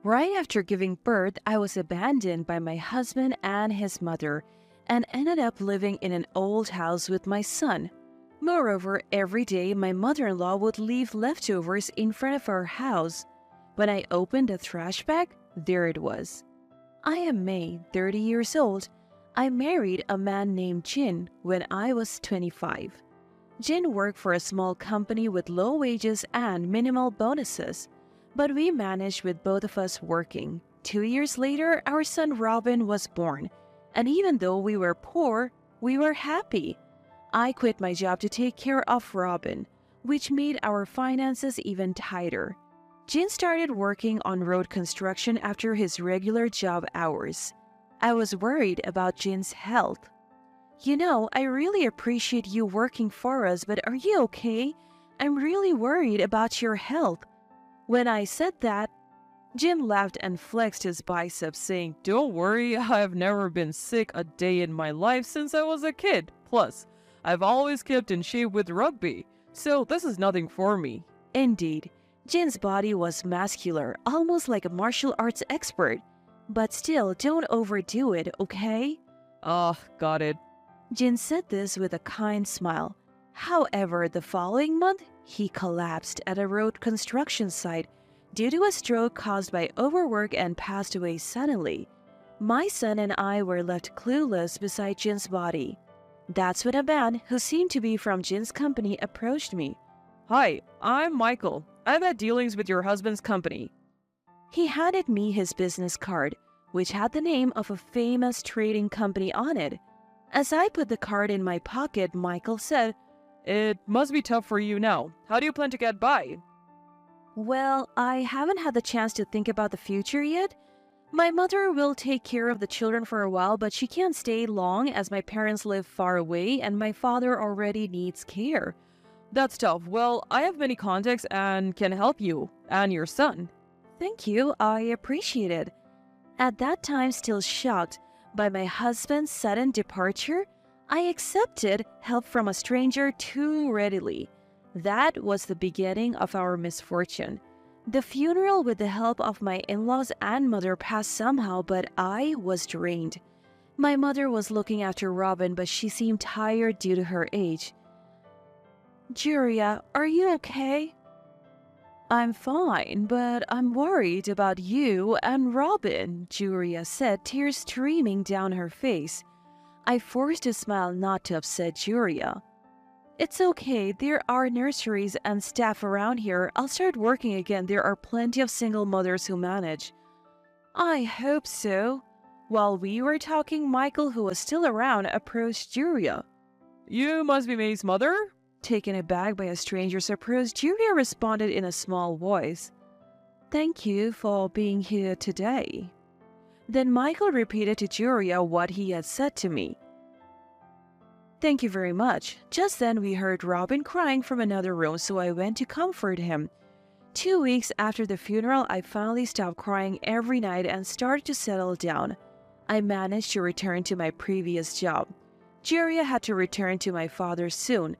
Right after giving birth, I was abandoned by my husband and his mother and ended up living in an old house with my son. Moreover, every day my mother-in-law would leave leftovers in front of our house. When I opened the trash bag, there it was. I am May, 30 years old. I married a man named Jin when I was 25. Jin worked for a small company with low wages and minimal bonuses, but we managed with both of us working. 2 years later, our son Robin was born, and even though we were poor, we were happy. I quit my job to take care of Robin, which made our finances even tighter. Jin started working on road construction after his regular job hours. I was worried about Jin's health. You know, I really appreciate you working for us, but are you okay? I'm really worried about your health. When I said that, Jin laughed and flexed his biceps, saying, "Don't worry, I've never been sick a day in my life since I was a kid. Plus, I've always kept in shape with rugby, so this is nothing for me." Indeed, Jin's body was muscular, almost like a martial arts expert. But still, don't overdo it, okay? Got it. Jin said this with a kind smile. However, the following month, he collapsed at a road construction site due to a stroke caused by overwork and passed away suddenly. My son and I were left clueless beside Jin's body. That's when a man who seemed to be from Jin's company approached me. "Hi, I'm Michael. I've had dealings with your husband's company." He handed me his business card, which had the name of a famous trading company on it. As I put the card in my pocket, Michael said, "It must be tough for you now. How do you plan to get by?" "Well, I haven't had the chance to think about the future yet. My mother will take care of the children for a while, but she can't stay long as my parents live far away and my father already needs care." "That's tough. Well, I have many contacts and can help you and your son." "Thank you, I appreciate it." At that time, still shocked by my husband's sudden departure, I accepted help from a stranger too readily. That was the beginning of our misfortune. The funeral with the help of my in-laws and mother passed somehow, but I was drained. My mother was looking after Robin, but she seemed tired due to her age. "Juria, are you okay?" "I'm fine, but I'm worried about you and Robin," Juria said, tears streaming down her face. I forced a smile not to upset Juria. "It's okay, there are nurseries and staff around here. I'll start working again. There are plenty of single mothers who manage." "I hope so." While we were talking, Michael, who was still around, approached Juria. "You must be May's mother?" Taken aback by a stranger's approach, Julia responded in a small voice, "Thank you for being here today." Then Michael repeated to Julia what he had said to me. "Thank you very much." Just then we heard Robin crying from another room, so I went to comfort him. 2 weeks after the funeral, I finally stopped crying every night and started to settle down. I managed to return to my previous job. Julia had to return to my father soon,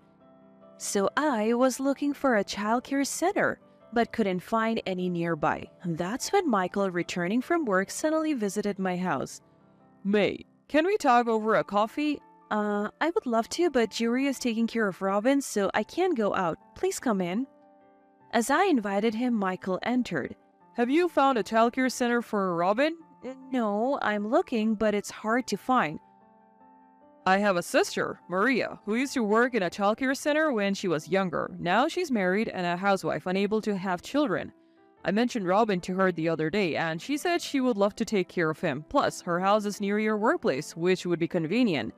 so I was looking for a childcare center, but couldn't find any nearby. That's when Michael, returning from work, suddenly visited my house. "May, can we talk over a coffee?" I would love to, but Julia is taking care of Robin, so I can't go out. Please come in." As I invited him, Michael entered. "Have you found a childcare center for Robin?" "No, I'm looking, but it's hard to find." "I have a sister, Maria, who used to work in a childcare center when she was younger. Now she's married and a housewife, unable to have children. I mentioned Robin to her the other day, and she said she would love to take care of him. Plus, her house is near your workplace, which would be convenient."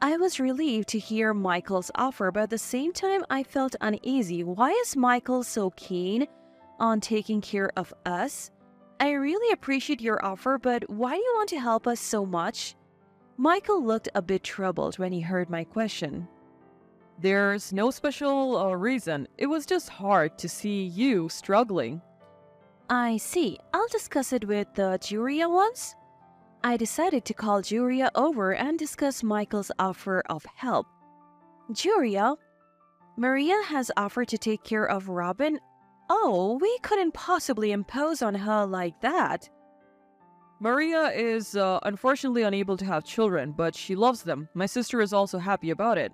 I was relieved to hear Michael's offer, but at the same time I felt uneasy. Why is Michael so keen on taking care of us? I really appreciate your offer, but why do you want to help us so much? Michael looked a bit troubled when he heard my question. "There's no special reason. It was just hard to see you struggling." I see. I'll discuss it with Juria once. I decided to call Juria over and discuss Michael's offer of help. "Juria, Maria has offered to take care of Robin. Oh, we couldn't possibly impose on her like that. Maria is unfortunately unable to have children, but she loves them. My sister is also happy about it.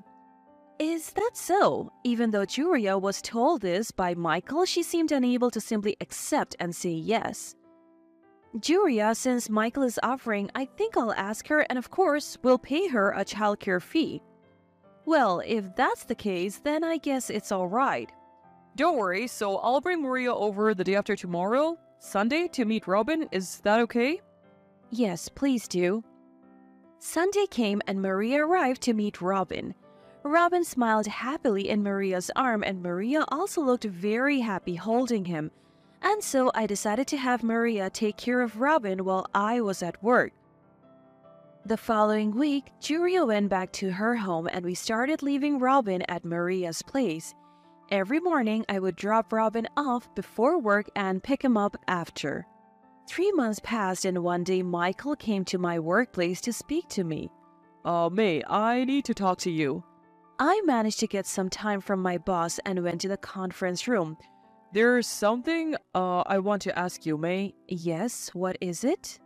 Is that so? Even though Julia was told this by Michael, she seemed unable to simply accept and say yes. Julia, since Michael is offering, I think I'll ask her, and of course, we'll pay her a childcare fee. Well, if that's the case, then I guess it's alright. Don't worry, so I'll bring Maria over the day after tomorrow, Sunday, to meet Robin. Is that okay? Yes, please do. Sunday came and Maria arrived to meet Robin. Robin smiled happily in Maria's arm, and Maria also looked very happy holding him. And so I decided to have Maria take care of Robin while I was at work. The following week, Julia went back to her home and we started leaving Robin at Maria's place. Every morning, I would drop Robin off before work and pick him up after. 3 months passed and one day Michael came to my workplace to speak to me. May, I need to talk to you. I managed to get some time from my boss and went to the conference room. There's something I want to ask you, May. Yes, what is it?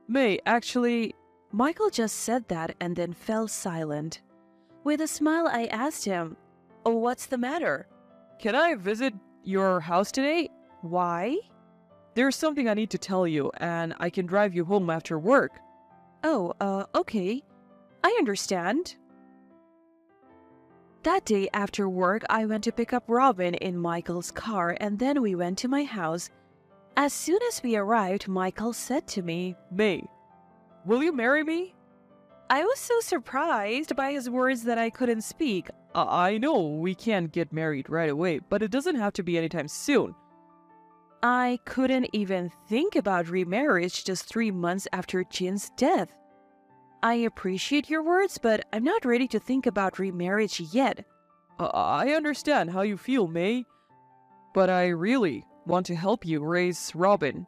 May, actually, Michael just said that and then fell silent. With a smile, I asked him, "Oh, what's the matter?" can I visit your house today? Why? There's something I need to tell you, and I can drive you home after work. Oh, okay. I understand. That day after work, I went to pick up Robin in Michael's car and then we went to my house. As soon as we arrived, Michael said to me, May, will you marry me? I was so surprised by his words that I couldn't speak. I know we can't get married right away, but it doesn't have to be anytime soon. I couldn't even think about remarriage just 3 months after Jin's death. I appreciate your words, but I'm not ready to think about remarriage yet. I understand how you feel, May, but I really want to help you raise Robin.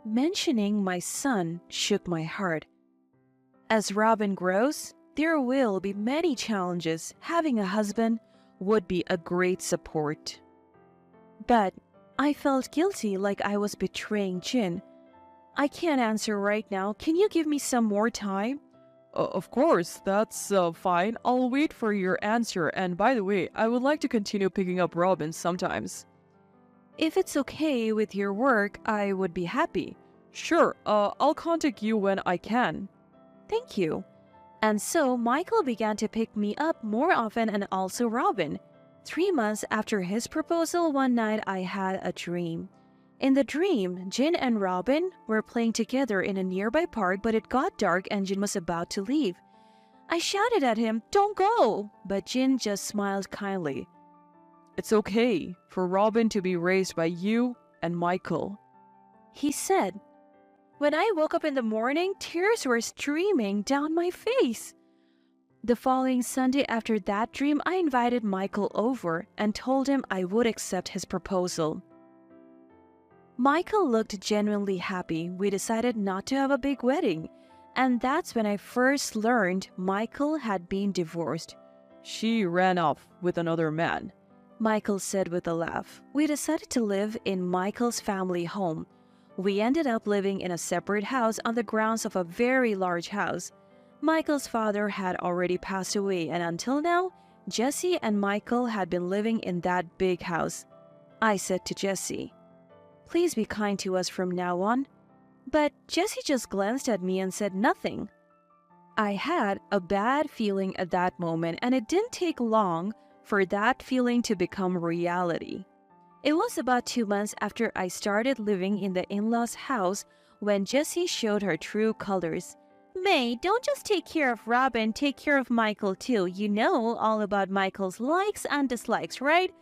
Mentioning my son shook my heart. As Robin grows, there will be many challenges. Having a husband would be a great support. But I felt guilty, like I was betraying Jin. I can't answer right now. Can you give me some more time? Of course, that's fine. I'll wait for your answer. And by the way, I would like to continue picking up Robin sometimes. If it's okay with your work, I would be happy. Sure, I'll contact you when I can. Thank you. And so Michael began to pick me up more often, and also Robin. 3 months after his proposal, one night I had a dream. In the dream, Jin and Robin were playing together in a nearby park, but it got dark and Jin was about to leave. I shouted at him, "Don't go!" But Jin just smiled kindly. It's okay for Robin to be raised by you and Michael, he said. When I woke up in the morning, tears were streaming down my face. The following Sunday after that dream, I invited Michael over and told him I would accept his proposal. Michael looked genuinely happy. We decided not to have a big wedding, and that's when I first learned Michael had been divorced. She ran off with another man, Michael said with a laugh. We decided to live in Michael's family home. We ended up living in a separate house on the grounds of a very large house. Michael's father had already passed away, and until now, Jesse and Michael had been living in that big house. I said to Jesse, "Please be kind to us from now on." But Jesse just glanced at me and said nothing. I had a bad feeling at that moment, and it didn't take long for that feeling to become reality. It was about 2 months after I started living in the in-laws' house when Jessie showed her true colors. "May, don't just take care of Robin, take care of Michael too. You know all about Michael's likes and dislikes, right?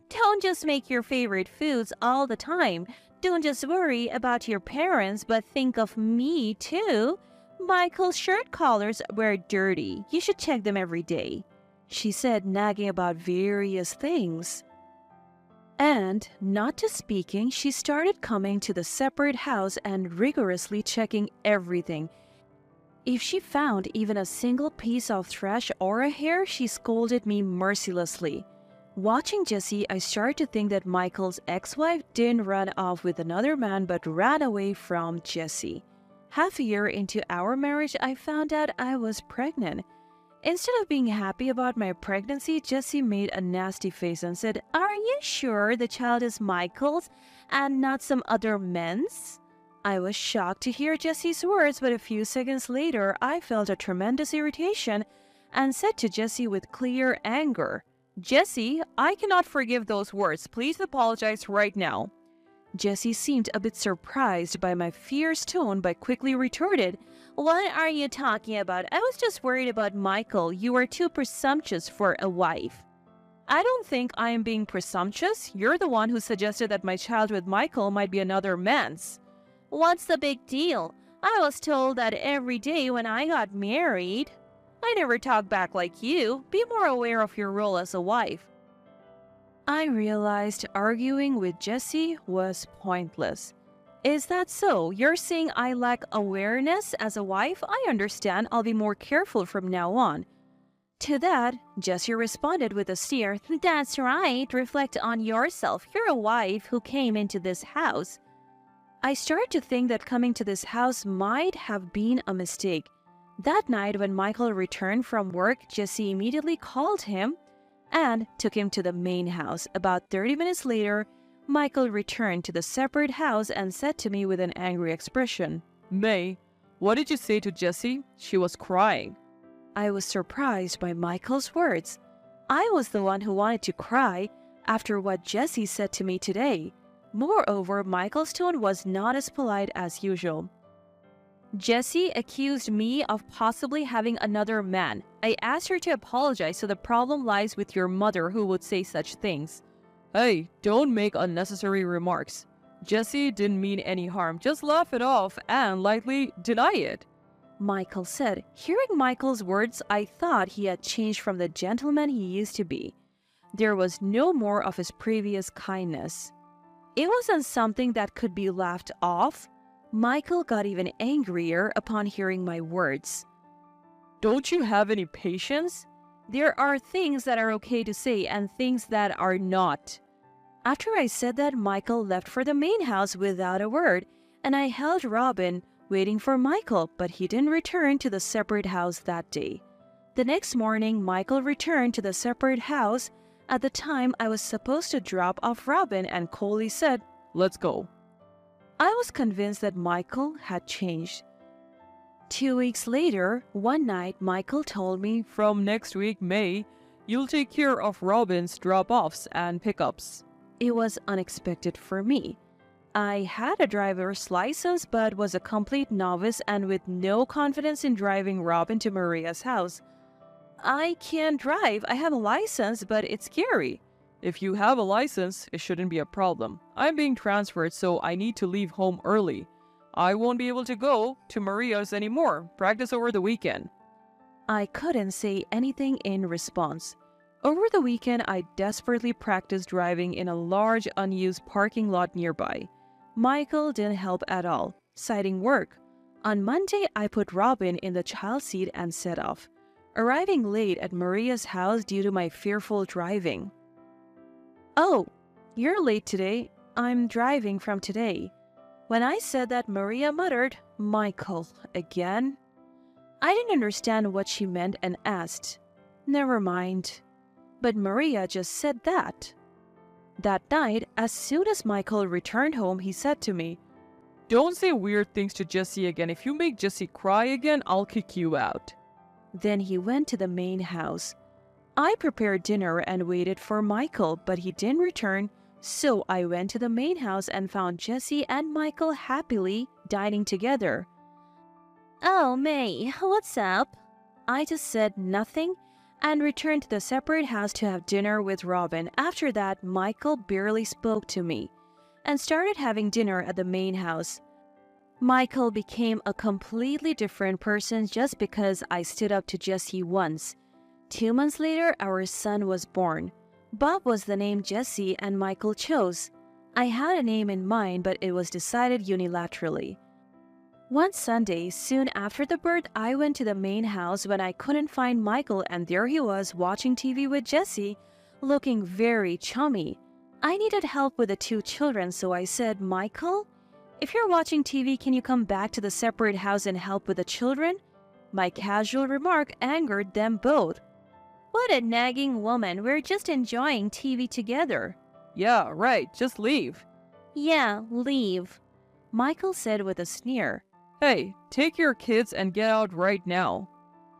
Don't just make your favorite foods all the time. Don't just worry about your parents, but think of me too. Michael's shirt collars were dirty. You should check them every day," she said, nagging about various things. And, not just speaking, she started coming to the separate house and rigorously checking everything. If she found even a single piece of trash or a hair, she scolded me mercilessly. Watching Jesse, I started to think that Michael's ex-wife didn't run off with another man but ran away from Jesse. Half a year into our marriage, I found out I was pregnant. Instead of being happy about my pregnancy, Jesse made a nasty face and said, "Are you sure the child is Michael's and not some other man's?" I was shocked to hear Jesse's words, but a few seconds later, I felt a tremendous irritation and said to Jesse with clear anger, Jesse, I cannot forgive those words. Please apologize right now. Jesse seemed a bit surprised by my fierce tone but quickly retorted, "What are you talking about? I was just worried about Michael. You are too presumptuous for a wife." I don't think I am being presumptuous. You're the one who suggested that my child with Michael might be another man's. What's the big deal? I was told that every day when I got married. I never talk back like you. Be more aware of your role as a wife. I realized arguing with Jesse was pointless. Is that so? You're saying I lack awareness as a wife? I understand. I'll be more careful from now on. To that, Jesse responded with a sneer, "That's right. Reflect on yourself. You're a wife who came into this house." I started to think that coming to this house might have been a mistake. That night when Michael returned from work, Jesse immediately called him and took him to the main house. About 30 minutes later, Michael returned to the separate house and said to me with an angry expression, "May, what did you say to Jessie? She was crying." I was surprised by Michael's words. I was the one who wanted to cry after what Jesse said to me today. Moreover, Michael's tone was not as polite as usual. Jessie accused me of possibly having another man. I asked her to apologize, so the problem lies with your mother who would say such things. Hey, don't make unnecessary remarks. Jessie didn't mean any harm. Just laugh it off and lightly deny it, Michael said. Hearing Michael's words, I thought he had changed from the gentleman he used to be. There was no more of his previous kindness. It wasn't something that could be laughed off. Michael got even angrier upon hearing my words. Don't you have any patience? There are things that are okay to say and things that are not. After I said that, Michael left for the main house without a word, and I held Robin, waiting for Michael, but he didn't return to the separate house that day. The next morning, Michael returned to the separate house. At the time, I was supposed to drop off Robin, and Coley said, "Let's go." I was convinced that Michael had changed. 2 weeks later, one night, Michael told me, "From next week, May, you'll take care of Robin's drop-offs and pickups." It was unexpected for me. I had a driver's license but was a complete novice and with no confidence in driving Robin to Maria's house. I can't drive. I have a license, but it's scary. If you have a license, it shouldn't be a problem. I'm being transferred, so I need to leave home early. I won't be able to go to Maria's anymore. Practice over the weekend. I couldn't say anything in response. Over the weekend, I desperately practiced driving in a large unused parking lot nearby. Michael didn't help at all, citing work. On Monday, I put Robin in the child seat and set off, arriving late at Maria's house due to my fearful driving. "Oh, you're late today. I'm driving from today." When I said that, Maria muttered, "Michael, again?" I didn't understand what she meant and asked, "Never mind." But Maria just said that. That night, as soon as Michael returned home, he said to me, "Don't say weird things to Jessie again. If you make Jessie cry again, I'll kick you out." Then he went to the main house. I prepared dinner and waited for Michael, but he didn't return, so I went to the main house and found Jessie and Michael happily dining together. "Oh, May, what's up?" I just said nothing and returned to the separate house to have dinner with Robin. After that, Michael barely spoke to me and started having dinner at the main house. Michael became a completely different person just because I stood up to Jessie once. 2 months later, our son was born. Bob was the name Jessie and Michael chose. I had a name in mind, but it was decided unilaterally. One Sunday, soon after the birth, I went to the main house when I couldn't find Michael, and there he was watching TV with Jessie looking very chummy. I needed help with the two children, so I said, "Michael, if you're watching TV, can you come back to the separate house and help with the children?" My casual remark angered them both. "What a nagging woman, we're just enjoying TV together." Yeah, right, just leave. "Yeah, leave," Michael said with a sneer. Hey, take your kids and get out right now.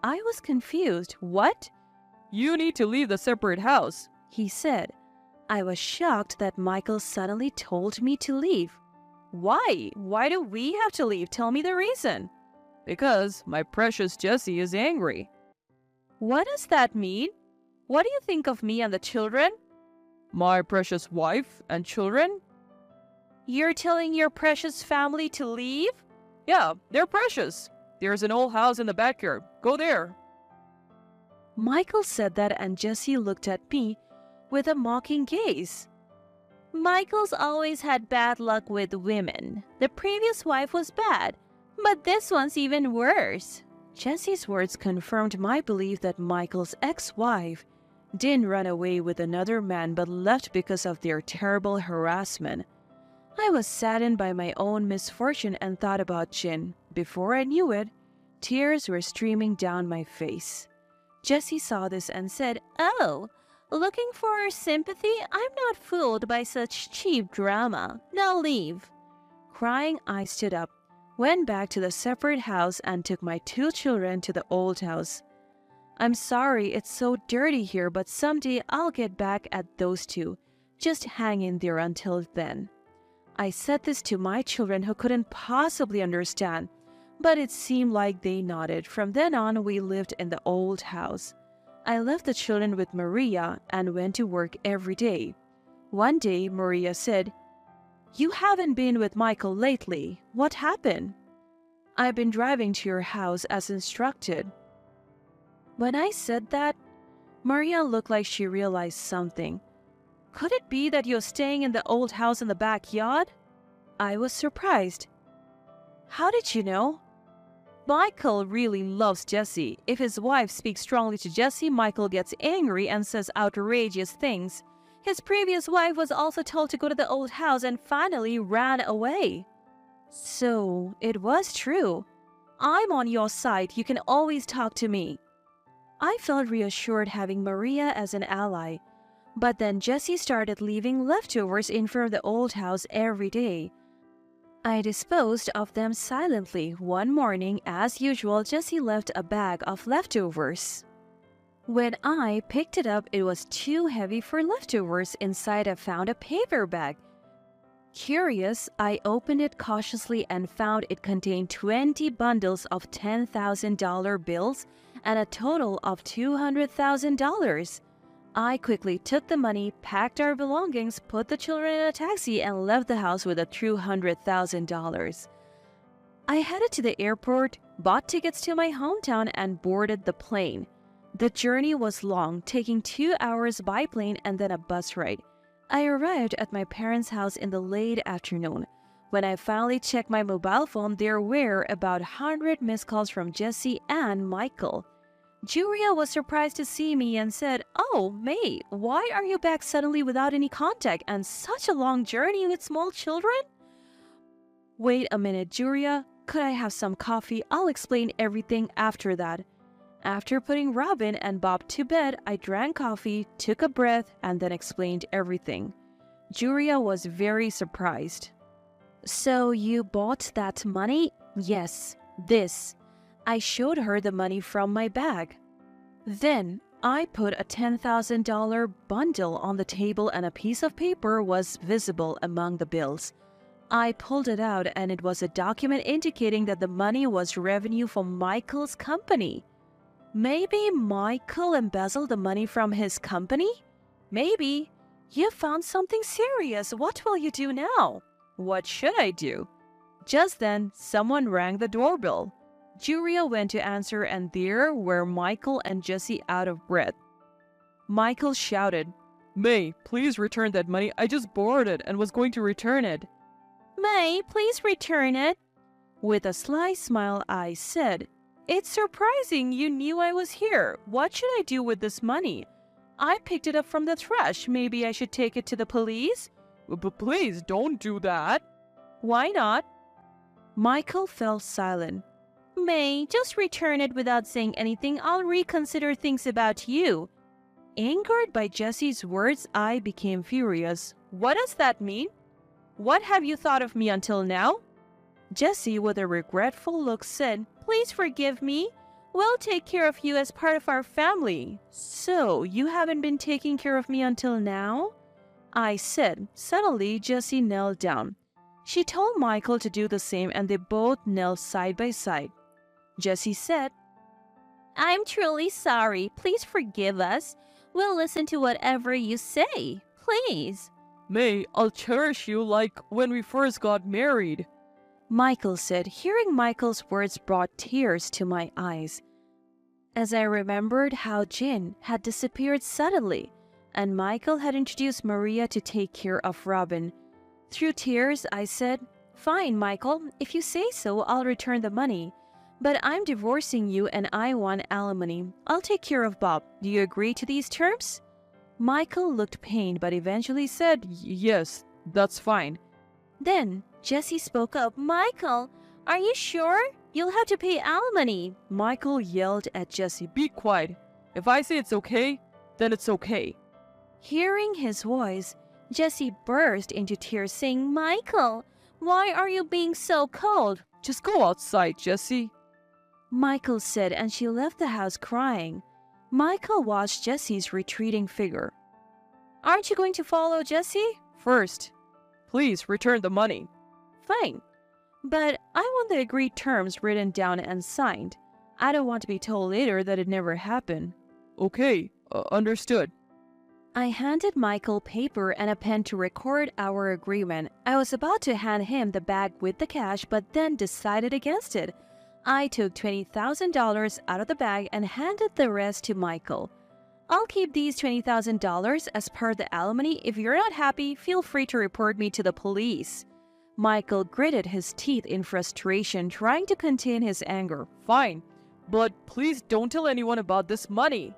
I was confused. "What?" You need to leave the separate house. he said. I was shocked that Michael suddenly told me to leave. "Why? Why do we have to leave? Tell me the reason." Because my precious Jessie is angry. "What does that mean? What do you think of me and the children?" My precious wife and children? "You're telling your precious family to leave?" Yeah, they're precious. There's an old house in the backyard. Go there. Michael said that, and Jessie looked at me with a mocking gaze. "Michael's always had bad luck with women. The previous wife was bad, but this one's even worse." Jessie's words confirmed my belief that Michael's ex-wife didn't run away with another man but left because of their terrible harassment. I was saddened by my own misfortune and thought about Jin. Before I knew it, tears were streaming down my face. Jessie saw this and said, "Oh, looking for sympathy? I'm not fooled by such cheap drama. Now leave." Crying, I stood up, went back to the separate house, and took my two children to the old house. "I'm sorry it's so dirty here, but someday I'll get back at those two. Just hang in there until then." I said this to my children, who couldn't possibly understand, but it seemed like they nodded. From then on, we lived in the old house. I left the children with Maria and went to work every day. One day, Maria said, "You haven't been with Michael lately. What happened?" "I've been driving to your house as instructed." When I said that, Maria looked like she realized something. "Could it be that you're staying in the old house in the backyard?" I was surprised. "How did you know?" "Michael really loves Jessie. If his wife speaks strongly to Jessie, Michael gets angry and says outrageous things. His previous wife was also told to go to the old house and finally ran away." So it was true. "I'm on your side. You can always talk to me." I felt reassured having Maria as an ally. But then Jessie started leaving leftovers in front of the old house every day. I disposed of them silently. One morning, as usual, Jessie left a bag of leftovers. When I picked it up, it was too heavy for leftovers. Inside, I found a paper bag. Curious, I opened it cautiously and found it contained 20 bundles of $10,000 bills and a total of $200,000. I quickly took the money, packed our belongings, put the children in a taxi, and left the house with a $200,000. I headed to the airport, bought tickets to my hometown, and boarded the plane. The journey was long, taking 2 hours by plane and then a bus ride. I arrived at my parents' house in the late afternoon. When I finally checked my mobile phone, there were about 100 missed calls from Jessie and Michael. Julia was surprised to see me and said, "Oh, May, why are you back suddenly without any contact and such a long journey with small children?" "Wait a minute, Julia. Could I have some coffee? I'll explain everything after that." After putting Robin and Bob to bed, I drank coffee, took a breath, and then explained everything. Julia was very surprised. "So you bought that money?" "Yes, this." I showed her the money from my bag. Then I put a $10,000 bundle on the table and a piece of paper was visible among the bills. I pulled it out and it was a document indicating that the money was revenue from Michael's company. Maybe Michael embezzled the money from his company? Maybe. "You found something serious. What will you do now?" "What should I do?" Just then, someone rang the doorbell. Julia went to answer, and there were Michael and Jessie out of breath. Michael shouted, May, please return that money. I just borrowed it and was going to return it. "May, please return it." With a sly smile, I said, "It's surprising you knew I was here. What should I do with this money?" I picked it up from the trash. Maybe I should take it to the police? But please don't do that. Why not? Michael fell silent. May, just return it without saying anything. I'll reconsider things about you. Angered by Jesse's words, I became furious. What does that mean? What have you thought of me until now? Jesse, with a regretful look, said, Please forgive me. We'll take care of you as part of our family. So, you haven't been taking care of me until now? I said. Suddenly, Jessie knelt down. She told Michael to do the same and they both knelt side by side. Jessie said, I'm truly sorry. Please forgive us. We'll listen to whatever you say. Please. May, I'll cherish you like when we first got married. Michael said. Hearing Michael's words brought tears to my eyes, as I remembered how Jin had disappeared suddenly, and Michael had introduced Maria to take care of Robin. Through tears, I said, Fine, Michael, if you say so, I'll return the money. But I'm divorcing you and I want alimony. I'll take care of Bob. Do you agree to these terms? Michael looked pained but eventually said, Yes, that's fine. Then Jessie spoke up. Michael, are you sure? You'll have to pay alimony. Michael yelled at Jessie. Be quiet. If I say it's okay, then it's okay. Hearing his voice, Jessie burst into tears saying, Michael, why are you being so cold? Just go outside, Jessie. Michael said, and she left the house crying. Michael watched Jessie's retreating figure. Aren't you going to follow Jessie? First, please return the money. Fine. But I want the agreed terms written down and signed. I don't want to be told later that it never happened. Okay, understood. I handed Michael paper and a pen to record our agreement. I was about to hand him the bag with the cash, but then decided against it. I took $20,000 out of the bag and handed the rest to Michael. I'll keep these $20,000 as part of the alimony. If you're not happy, feel free to report me to the police. Michael gritted his teeth in frustration, trying to contain his anger. Fine, but please don't tell anyone about this money.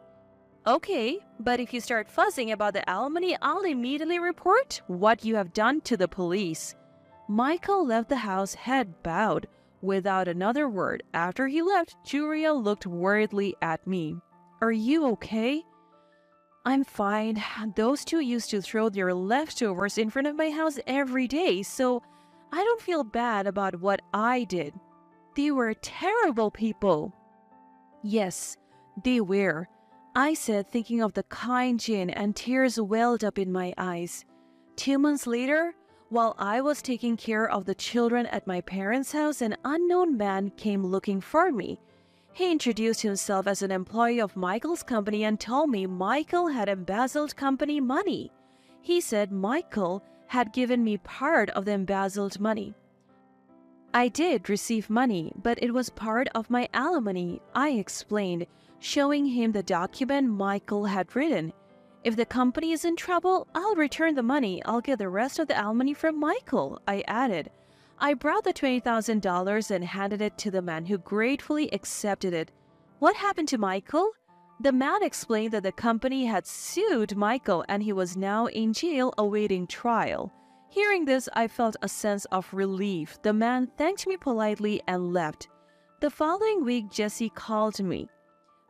Okay, but if you start fussing about the alimony, I'll immediately report what you have done to the police. Michael left the house head bowed, without another word. After he left, Julia looked worriedly at me. Are you okay? I'm fine. Those two used to throw their leftovers in front of my house every day, so I don't feel bad about what I did. They were terrible people. Yes, they were, I said, thinking of the kind Jin, and tears welled up in my eyes. 2 months later, while I was taking care of the children at my parents' house, an unknown man came looking for me. He introduced himself as an employee of Michael's company and told me Michael had embezzled company money. He said Michael had given me part of the embezzled money. I did receive money, but it was part of my alimony, I explained, showing him the document Michael had written. If the company is in trouble, I'll return the money. I'll get the rest of the alimony from Michael, I added. I brought the $20,000 and handed it to the man, who gratefully accepted it. What happened to Michael? The man explained that the company had sued Michael and he was now in jail awaiting trial. Hearing this, I felt a sense of relief. The man thanked me politely and left. The following week, Jessie called me.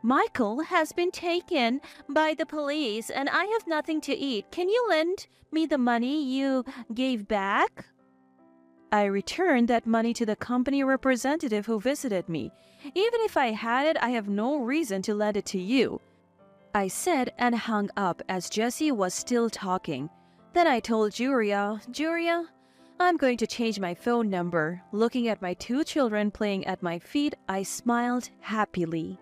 Michael has been taken by the police and I have nothing to eat. Can you lend me the money you gave back? I returned that money to the company representative who visited me. Even if I had it, I have no reason to lend it to you, I said, and hung up as Jessie was still talking. Then I told Julia, I'm going to change my phone number. Looking at my 2 children playing at my feet, I smiled happily.